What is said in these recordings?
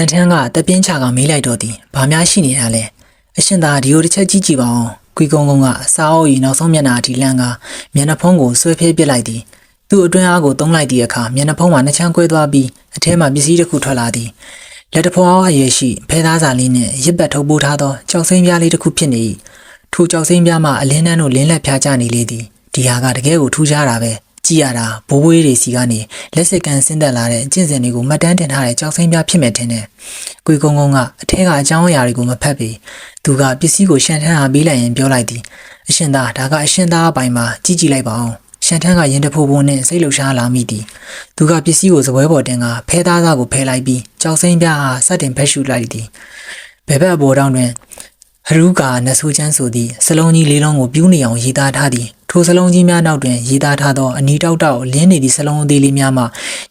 န်ထန်းကတပြင်းချကမေးလိုက်တော့သည်ဘာများရှိနေတာလဲအရှင်သာဒီလိုတစ်ချက်ကြည့်ကြည့်ပါအောင်ကွေကုန်းကုန်းကစားအုပ်ရီနောက်ဆုံးမျက်နှာအထိလန့်ကမျက်နှာဖုံးကိုဆွဲဖျဲပစ်လိုက်သည်သူ့အတွင်းအားကိုသုံးလိုက်သည့်အခါမျက်နှာဖုံးမှာနှစ်ချမ်းကွဲသွားပြီးအထဲမှပစ္စည်းတစ်ခုထွက်လာသည်လက်တဖော်အားအရွယ်ရှိဖဲသားစာလေးနှင့်ရစ်ပတ်ထုတ်ပိုးထားသောကြောက်စိမ်းပြားလေးတစ်ခုဖြစ်နေ၏ထိုကြောက်စိမ်းပြားမှအလင်းနှန်းတို့လင်းလက်ဖြားကျနေလေသည်ဒီဟာကတကယ်ကိုထူးခြားတာပဲကြည့်ရတာဘိုးဘွေးတွေစီကနေလက်စစ်ကန်ဆင်းသက်လာတဲ့အကျင့်စဉ်တွေကိုမှတ်တမ်းတင်ထားတဲ့ကြောက်စိမ်းပြဖြစ်မဲ့တင်တယ်။ကွေကုန်းကုန်းကအထက်ကအကြောင်းအရာတွေကိုမဖတ်ပြီးသူကပစ္စည်းကိုရှန်ထန်းအားပေးလိုက်ရင်ပြောလိုက်သည်အရှင်သားဒါကအရှင်သားအပိုင်းမှာကြည့်လိုက်ပါအောင်ရှန်ထန်းကရင်တဖိုးဖိုးနဲ့စိတ်လှုပ်ရှားလာမိသည်သူကပစ္စည်းကိုစပွဲပေါ်တင်ကဖဲသားသားကိုဖဲလိုက်ပြီးကြောက်စိမ်းပြအားစတင်ဖက်ရှုလိုက်သည်ဘယ်ဘက်အပေါ်တောင်းတွင်ဟရူကာနဆူချမ်းဆိုသည့်စလုံးကြီးလေးလုံးကိုပြူးနေအောင်ရေးသားထားသည်ထိုစလုံးကြီးများနောက်တွင်ရေးသားထားသောအနီတောက်တောက်လင်းနေသည့်စလုံးအသေးလေးများမ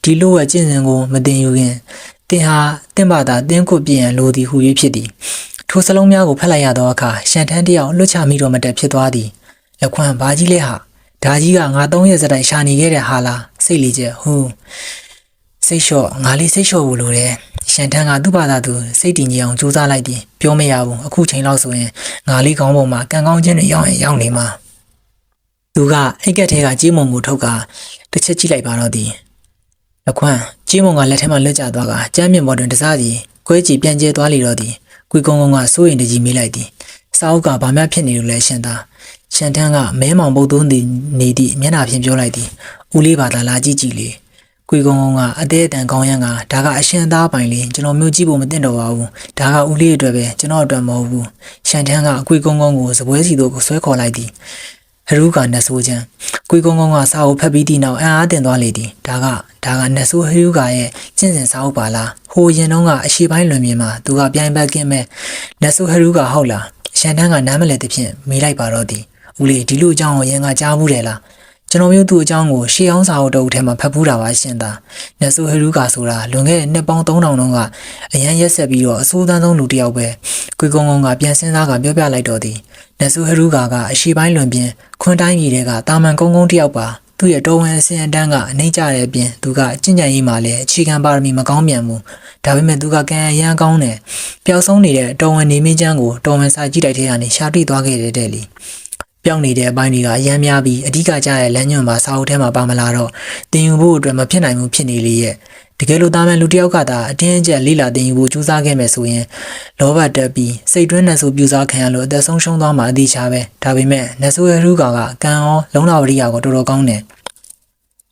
ှဒီလိုအကျင့်စဉ်ကိုမတင်ယူခင်တင်ဟာတင့်ပါတာတင်းခုပြင်းလိုသည်ဟူ၍ဖြစ်သည်ထိုစလုံးများကိုဖတ်လိုက်ရသောအခါရှန်ထန်းတယောက်လွတ်ချမိတော့မတက်ဖြစ်သွားသည်လက်ခွန်းဘာကြီးလဲဟာဒါကြီးကငါ3ရက်စတိုင်ရှာနေခဲ့တဲ့ဟာလားစိတ်လေးချက်ဟူစိတ်လျှော့ငါလေးစိတ်လျှော့ဘူးလို့လေရှန်ထန်းကသူ့ဘာသာသူစိတ်တည်ငြိမ်အောင်ကြိုးစားလိုက်သည်ပြောမရဘူးအခုချိန်လောက်ဆိုရင်ငါလေးကောင်းပုံမှာကံကောင်းခြင်းတွေရောက်ရင်ရောက်နေမှာသူကအိတ်ကက်ထဲကကြေးမုံကိုထုတ်ကတစ်ချက်ကြည့်လိုက်ပါတော့သည်လခွန်းကြေးမုံကလက်ထဲမှာလွတ်ကျသွားကကျမ်းမြင့်ပေါ်တွင်တစားစီကွဲကြည့်ပြန်ကျဲသွားလေတော့သည်ကွေကုန်းကုန်းကစိုးရင်တကြီးမေးလိုက်သည်စာအုပ်ကဘာမှဖြစ်နေလို့လဲရှင်သားရှန်ထန်းကမဲမောင်ပုတ်သွင်းသည်နေသည့်မျက်နှာဖြင့်ပြောလိုက်သည်ဦးလေးဘာသာလာကြည့်ကြည့်လေကွေကုန်းကုန်းကအသေးအတန်ကောင်းရန်ကဒါကအရှင်သားပိုင်လေးကျွန်တော်မျိုးကြည့်ဖို့မသင့်တော့ပါဘူးဒါကဦးလေးအတွက်ပဲကျွန်တော်အတွက်မဟုတ်ဘူးရှန်ထန်းကအကွေကုန်းကုန်းကိုစပွဲစီတို့ကိုဆွဲခေါ်လိုက်သည်ဟရူကနဆိုးချမ်းကွေကုန်းကုန်းကစာအုပ်ဖတ်ပြီးသည့်နောက်အံ့အားတင်သွားလေသည်ဒါကနဆိုးဟရူကရဲ့ကျင့်စဉ်စာအုပ်ပါလားဟိုရင်တုန်းကအရှိပိုင်းလွန်မြင်မှာသူကပြိုင်ဘက်ကင်းမဲ့နဆိုးဟရူကဟုတ်လားရှန်ထန်းကနားမလဲတဲ့ဖြင့်မေးလိုက်ပါတော့သည်ဦးလေးဒီလိုအကြောင်းကိုရင်ကကြားဘူးတယ်လားကျွန်တော်မျိုးသူ့အကြောင်းကိုရှေးအောင်စာအုပ်တုပ်ထဲမှာဖတ်ဖူးတာပါရှင်သားနဆိုဟရူကာဆိုတာလွန်ခဲ့တဲ့နှစ်ပေါင်း3000တုန်းကအရန်ရက်ဆက်ပြီးတော့အဆိုးသန်းဆုံးလူတစ်ယောက်ပဲကွေကုန်းကုန်းကပြန်စဉ်းစားကပြောပြလိုက်တော့သည်နဆိုဟရူကာကအရှိပိုင်းလွန်ပြင်ခွန်းတိုင်းပြည်တွေကတာမန်ကုန်းကုန်းတစ်ယောက်ပါသူ့ရဲ့တော်ဝင်အစင်အတန်းကအနှိမ့်ကြတဲ့အပြင်သူကကျင့်ကြံရေးမှာလည်းအခြေခံပါရမီမကောင်းမြန်ဘူးဒါပေမဲ့သူကကံအရန်ကောင်းတယ်ပျောက်ဆုံးနေတဲ့တော်ဝင်နေမင်းချမ်းကိုတော်ဝင်စာကြည့်တိုက်ထဲကနေရှာတွေ့သွားခဲ့တဲ့လေပြောင်းနေတဲ့အပိုင်းတွေကအရန်များပြီးအဓိကကျတဲ့လမ်းညွှန်မှာစာအုပ်ထဲမှာပါမလာတော့တင်ယူဖို့အတွက်မဖြစ်နိုင်ဘူးဖြစ်နေလေရဲ့တကယ်လို့တာမန်လူတစ်ယောက်ကသာအတင်းအကျပ်လိလာတင်ယူဖို့ကြိုးစားခဲ့မယ်ဆိုရင်လောဘတက်ပြီးစိတ်တွင်းနဲ့ဆိုပြူစားခံရလို့အသက်ဆုံးရှုံးသွားမှာအသေးချာပဲဒါပေမဲ့နဆိုရရူကကံရောလုံးလာဝရိယကိုတော်တော်ကောင်းတယ်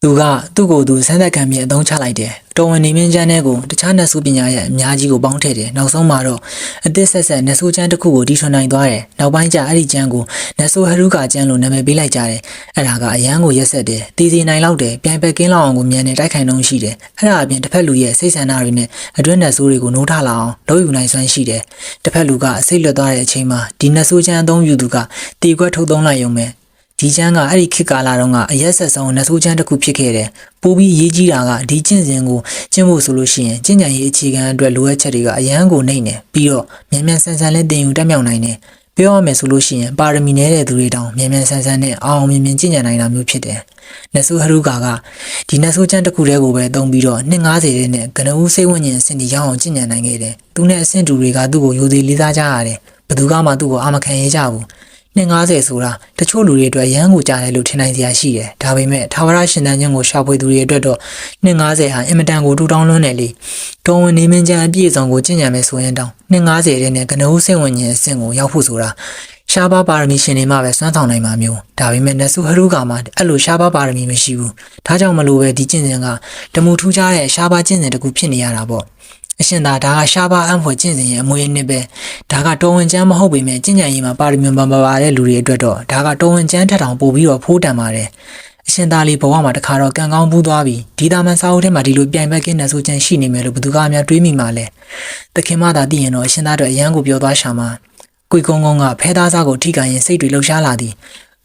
သူကသူ့ကိုယ်သူစမ်းသက်ခံပြီးအသုံးချလိုက်တယ်တော်ဝင်နေမင်းချမ်းတဲ့ကိုတခြားနတ်ဆိုးပညာရဲ့အများကြီးကိုပေါင်းထည့်တယ်နောက်ဆုံးမှာတော့အသစ်ဆက်ဆက်နတ်ဆိုးချမ်းတစ်ခုကိုတီထွင်နိုင်သွားတယ်နောက်ပိုင်းကျအဲ့ဒီချမ်းကိုနတ်ဆိုးဟရူကာချမ်းလို့နာမည်ပေးလိုက်ကြတယ်အဲ့ဒါကအရန်ကိုရက်ဆက်တယ်တည်စီနိုင်လောက်တယ်ပြိုင်ဘက်ကင်းလောက်အောင်ကိုမြန်နေတိုက်ခိုင်နှုံးရှိတယ်အဲ့ဒါအပြင်တစ်ဖက်လူရဲ့စိတ်ဆန္ဒတွေနဲ့အတွင်းနတ်ဆိုးတွေကိုနိုးထလာအောင်လုပ်ယူနိုင်စွမ်းရှိတယ်တစ်ဖက်လူကစိတ်လွတ်သွားတဲ့အချိန်မှာဒီနတ်ဆိုးချမ်းအသုံးယူသူကတီခွက်ထုတ်သုံးလိုက်ရုံပဲဒီချမ်းကအဲ့ဒီခေတ်ကာလတုန်းကအရက်ဆက်ဆုံးနတ်ဆိုးချမ်းတစ်ခုဖြစ်ခဲ့တယ်ပိုးပြီးရေးကြီးတာကဒီကျင့်စဉ်ကိုကျင့်ဖို့ဆိုလို့ရှိရင်ကျင့်ကြံရေးအခြေခံအတွက်လိုအပ်ချက်တွေကအရန်ကိုနှိမ့်နေပြီးတော့မြန်မြန်ဆန်ဆန်လေးတင်ယူတက်မြောက်နိုင်တယ်ပြောရမယ်ဆိုလို့ရှိရင်ပါရမီနေတဲ့သူတွေတောင်မြန်မြန်ဆန်ဆန်နဲ့အောင်မြင်မြင်ကျင့်ကြံနိုင်တာမျိုးဖြစ်တယ်နတ်ဆိုးဟရူကာကဒီနတ်ဆိုးချမ်းတစ်ခုတည်းကိုပဲသုံးပြီးတော့250တဲ့နဲ့ကနဦးစိတ်ဝိညာဉ်အဆင့်ကြီးရောက်အောင်ကျင့်ကြံနိုင်ခဲ့တယ်သူနဲ့အဆင့်တူတွေကသူ့ကိုယူသေးလေးစားကြရတယ်ဘယ်သူမှသူ့ကိုအာမခံရကြဘူး250ဆိုတာတချို့လူတွေအတွက်ရန်ကိုကြားတယ်လို့ထင်နိုင်စရာရှိတယ်ဒါပေမဲ့ထာဝရရှင်သန်ခြင်းကိုရှာဖွေသူတွေအတွက်တော့250ဟာအင်မတန်ကိုတူတောင်းလွန်းတယ်လေတော်ဝင်နေမင်းချမ်းအပြည့်အစုံကိုကျင့်ကြံမယ်ဆိုရင်တောင်250တဲ့နဲ့ကနဦးစိတ်ဝင်ခြင်းအဆင့်ကိုရောက်ဖို့ဆိုတာရှားပါပါရမီရှင်တွေမှပဲစွမ်းဆောင်နိုင်မှာမျိုးဒါပေမဲ့နတ်ဆုဟရူကာမှာအဲ့လိုရှားပါပါရမီမရှိဘူးဒါကြောင့်မလို့ပဲဒီကျင့်စဉ်ကတမူထူးခြားတဲ့ရှားပါကျင့်စဉ်တစ်ခုဖြစ်နေရတာပေါ့အရှင်သာဒါကရှားပါအံ့ဖွယ်ကျင့်စဉ်ရဲ့အမွေအနှစ်ပဲဒါကတော်ဝင်ကျမ်းမဟုတ်ပေမဲ့ကျင့်ကြံရေးမှာပါရမီပါတဲ့လူတွေအတွက်တော့ဒါကတော်ဝင်ကျမ်းထက်တောင်ပိုပြီးတော့ဖိုးတန်ပါတယ်အရှင်သာလေးဘဝမှာတခါတော့ကံကောင်းဘူးသွားပြီဒီတာမန်စာအုပ်ထဲမှာဒီလိုပြိုင်ဘက်ကင်းနေဆိုချင်ရှိနေမယ်လို့ဘသူကအများတွေးမိမှာလဲသခင်မသာသိရင်တော့အရှင်သာတို့အရန်ကိုပြောသွားရှာမှာကွေကုန်းကုန်းကဖဲသားစားကိုထိကန်ရင်စိတ်တွေလှုပ်ရှားလာသည်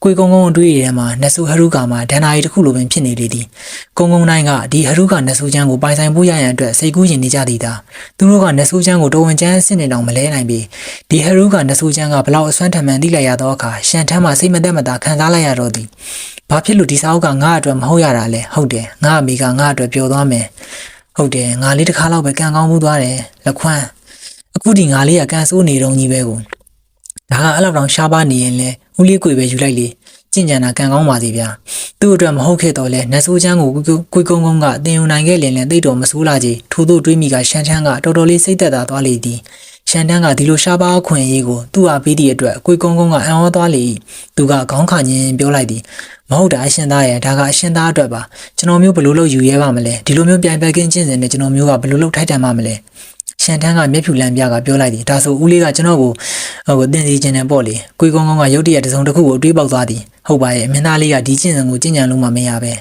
ကွေကုန်းကုန်းအတွေ့အကြုံမှာနတ်ဆူဟရူကာမှာဒဏ္ဍာရီတစ်ခုလိုပင်ဖြစ်နေလေသည်ကုန်းကုန်းတိုင်းကဒီဟရူကာနတ်ဆူချမ်းကိုပိုင်ဆိုင်ဖို့ရရန်အတွက်စိတ်ကူးရင်နေကြသည်သာသူတို့ကနတ်ဆူချမ်းကိုတော်ဝင်ချမ်းအဆင့်နေတောင်မလဲနိုင်ပြီဒီဟရူကာနတ်ဆူချမ်းကဘလောက်အစွမ်းထမှန်သိလိုက်ရသောအခါရှန်ထမ်းမှာစိတ်မသက်မသာခံစားလိုက်ရတော့သည်ဘာဖြစ်လို့ဒီစာအုပ်ကငါ့အတွက်မဟုတ်ရတာလဲဟုတ်တယ်ငါအမိကငါ့အတွက်ပျော်သွားမယ် ဟုတ်တယ်ငါလေးတစ်ခါတော့ပဲကန်ကောင်းမှုသွားတယ်လက်ခွန်းအခုဒီငါလေးကကန်ဆိုးနေတော့ကြီးပဲကိုဒါကအဲ့လောက်တောင်ရှားပါနေရင်လဲဦးလေးကိုပဲယူလိုက်လေကြင်ကြံတာကန်ကောင်းပါစီဗျာသူ့အတွက်မဟုတ်ခဲ့တော့လဲနတ်ဆိုးချမ်းကိုကိုကုန်းကုန်းကအတင်ယူနိုင်ခဲ့ရင်လည်းတိတ်တော်မဆိုးလာကြီးထို့သို့တွေးမိကရှန်ချမ်းကတော်တော်လေးစိတ်သက်သာသွားလေသည်ရှန်တန်းကဒီလိုရှားပါအခွင့်အရေးကိုသူ့အားပေးသည့်အတွက်ကိုကုန်းကုန်းကအံ့ဩသွားလေ၏သူကခေါင်းခါညင်းပြောလိုက်သည်မဟုတ်တာအရှင်သားရဲ့ဒါကအရှင်သားအတွက်ပါကျွန်တော်မျိုးဘယ်လိုလုပ်ယူရဲပါမလဲဒီလိုမျိုးပြိုင်ပတ်ကင်းချင်းစင်နဲ့ကျွန်တော်မျိုးကဘယ်လိုလုပ်ထိုက်တန်ပါမလဲရှန်တန်းကမျက်ဖြူလန့်ပြကပြောလိုက်သည်ဒါဆိုဦးလေးကကျွန်တော်ကိုတင်စီခြင်းနဲ့ပေါ့လေကိုကုန်းကုန်းကရုတ်တရက်တစုံတစ်ခုကိုတွေးပေါက်သွားသည်ဟုတ်ပါရဲ့မင်းသားလေးကဒီချင်းစင်ကိုကြင်ကြံလို့မှမရပဲ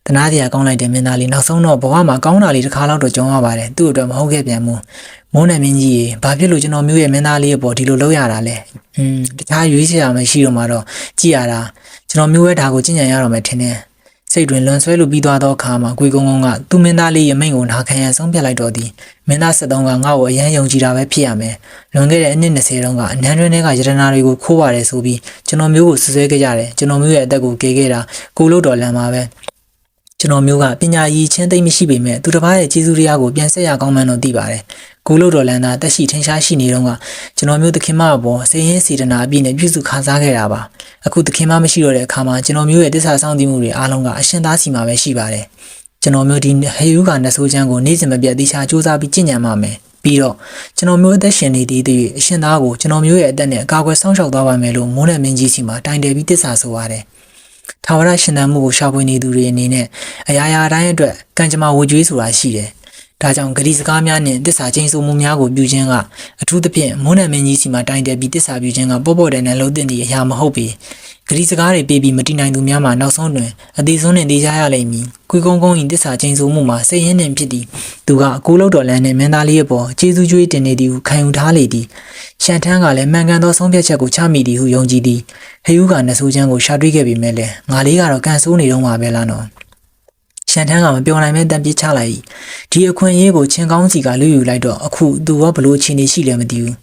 တနာစရာကောင်းလိုက်တယ်မင်းသားလေးနောက်ဆုံးတော့ဘဝမှာကောင်းတာလေးတစ်ခါတော့ကြုံရပါတယ်သူ့အတွက်မဟုတ်ခဲ့ပြန်ဘူးမိုးနယ်မင်းကြီးရေဘာဖြစ်လို့ကျွန်တော်မျိုးရဲ့မင်းသားလေးရဲ့ပေါ်ဒီလိုလုပ်ရတာလဲတခြားရွေးချယ်ရမရှိတော့မှတော့ကြည်ရတာကျွန်တော်မျိုးရဲ့ဓာတ်ကိုကျင့်ကြံရတော့မယ်ထင်တယ်စိတ်တွင်လွန်ဆွဲလို့ပြီးသွားသောအခါမှာကိုကုန်းကုန်းကသူ့မင်းသားလေးရဲ့မိန့်ကိုနာခံရန်ဆုံးဖြတ်လိုက်တော့သည်မင်းသား73ကငါ့ကိုအရန်ယုံကြည်တာပဲဖြစ်ရမယ်လွန်ခဲ့တဲ့အနှစ်20တုန်းကအနန်းတွင်းတွေကရတနာတွေကိုခိုးပါတယ်ဆိုပြီးကျွန်တော်မျိုးကိုဆွဆွဲခဲ့ကြတယ်ကျွန်တော်မျိုးရဲ့အသက်ကိုကေခဲ့တာကိုလို့တော်လန်ပါပဲကျွန်တော်မျိုးကပညာရည်ချင်းသိမ့်မရှိပေမဲ့သူတစ်ပါးရဲ့ကျေးဇူးတရားကိုပြန်ဆက်ရကောင်းမှန်းတော့သိပါတယ်ကိုလို့တော်လန်သာတက်ရှိထင်ရှားရှိနေတော့ကကျွန်တော်မျိုးသခင်မအပေါ်စေရင်စေတနာအပြည့်နဲ့ပြုစုခါစားခဲ့တာပါအခုသခင်မမရှိတော့တဲ့အခါမှာကျွန်တော်မျိုးရဲ့တစ္ဆာဆောင်တည်မှုတွေအားလုံးကအရှင်သားစီမှာပဲရှိပါတယ်ကျွန်တော်မျိုးဒီဟေယူကနဆိုးချမ်းကိုနေ့စဉ်မပြတ်တိချာစူးစမ်းပြီးကြင်ကြံပါမယ်ပြီးတော့ကျွန်တော်မျိုးအသက်ရှင်နေသည့်အရှင်သားကိုကျွန်တော်မျိုးရဲ့အသက်နဲ့အကာအကွယ်ဆောင်ရှောက်သွားပါမယ်လို့မိုးနယ်မင်းကြီးစီမှာတိုင်တယ်ပြီးတစ္ဆာဆိုရတယ်ထာဝရရှင်သန်မှုကိုရှာဖွေနေသူတွေအနေနဲ့အရာရာတိုင်းအတွက်ကံကြမ္မာဝေကြွေးဆိုတာရှိတယ်။ဒါကြောင့်ဂတိစကားများနဲ့တစ္ဆာချင်းဆိုမှုများကိုပြုခြင်းကအထူးသဖြင့်မိုးနယ်မင်းကြီးစီမှာတိုင်တယ်ပြီးတစ္ဆာပြုခြင်းကပေါ့ပေါ့တန်တန်လုံးတင်သည့်အရာမဟုတ်ပေ။ဂတိစကားတွေပေးပြီးမတည်နိုင်သူများမှာနောက်ဆုံးတွင်အသေးဆုံးနဲ့တေးကြရလိမ့်မည်။ကိုကုန်းကုန်း၏တစ္ဆာချင်းဆိုမှုမှာစိတ်ရင်းနှင်ဖြစ်သည်။သူကအကိုလို့တော်လန်းနဲ့မင်းသားလေးရဲ့ပေါ်ကျေးဇူးကြွေးတင်နေသည်ဟုခံယူထားလေသည်။ရှန်ထန်းကလည်းမှန်ကန်သောဆုံးဖြတ်ချက်ကိုချမိသည်ဟုယုံကြည်သည်။ဟေယူကနဆိုးချမ်းကိုရှာတွေ့ခဲ့ပေမဲ့လည်းငါလေးကတော့ကန်ဆိုးနေတော့မှာပဲလားနော်။ရှန်ထန်းကမပြောနိုင်မဲတန်ပြစ်ချလိုက်၏ဒီအခွင့်အရေးကိုချင်းကောင်းစီကလူယူလိုက်တော့အခုသူကဘလို့အခြေအနေရှိလဲမသိဘူး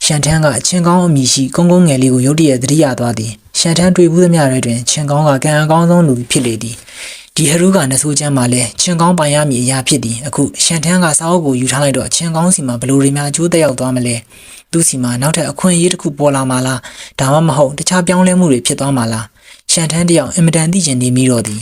ရှန်ထန်းကချင်းကောင်းအမိရှိကုန်းကုန်းငယ်လေးကိုရုတ်တရက်သတိရသွားသည်ရှန်ထန်းတွေ့ဘူးသမျှတွေတွင်ချင်းကောင်းကကံအကောင်းဆုံးလူဖြစ်လေသည်ဒီဟရူကနဆိုးချမ်းမှာလဲချင်းကောင်းပိုင်ရမည်အရာဖြစ်သည်အခုရှန်ထန်းကစာအုပ်ကိုယူထားလိုက်တော့ချင်းကောင်းစီမှာဘလို့တွေများအကျိုးသက်ရောက်သွားမလဲသူစီမှာနောက်ထပ်အခွင့်အရေးတစ်ခုပေါ်လာမှာလားဒါမှမဟုတ်တခြားပြောင်းလဲမှုတွေဖြစ်သွားမှာလားရှန်ထန်းတယောက်အင်မတန်သိကျင်နေမိတော့သည်